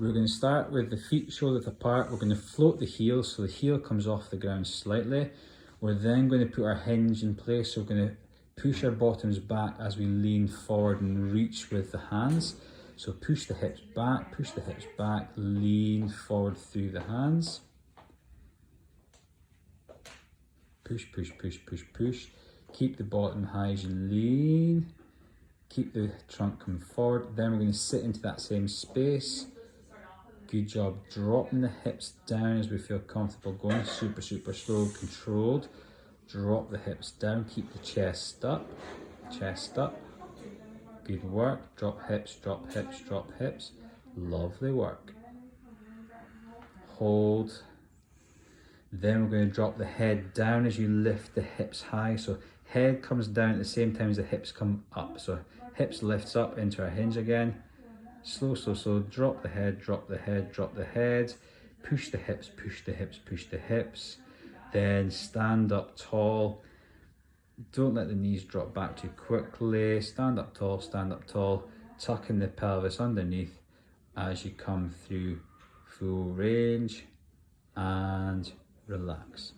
We're going to start with the feet shoulder width apart. We're going to float the heel so the heel comes off the ground slightly. We're then going to put our hinge in place. So we're going to push our bottoms back as we lean forward and reach with the hands. So push the hips back, lean forward through the hands. Push, push, push, push, push. Keep the bottom high as you lean. Keep the trunk coming forward. Then we're going to sit into that same space. Good job, dropping the hips down as we feel comfortable going. Super, super slow, controlled. Drop the hips down, keep the chest up, chest up. Good work, drop hips, drop hips, drop hips. Lovely work. Hold. Then we're going to drop the head down as you lift the hips high. So head comes down at the same time as the hips come up. So hips lifts up into our hinge again. Slow, slow, slow, drop the head, drop the head, drop the head. Push the hips, push the hips, push the hips. Then stand up tall. Don't let the knees drop back too quickly. Stand up tall, tucking the pelvis underneath as you come through full range and relax.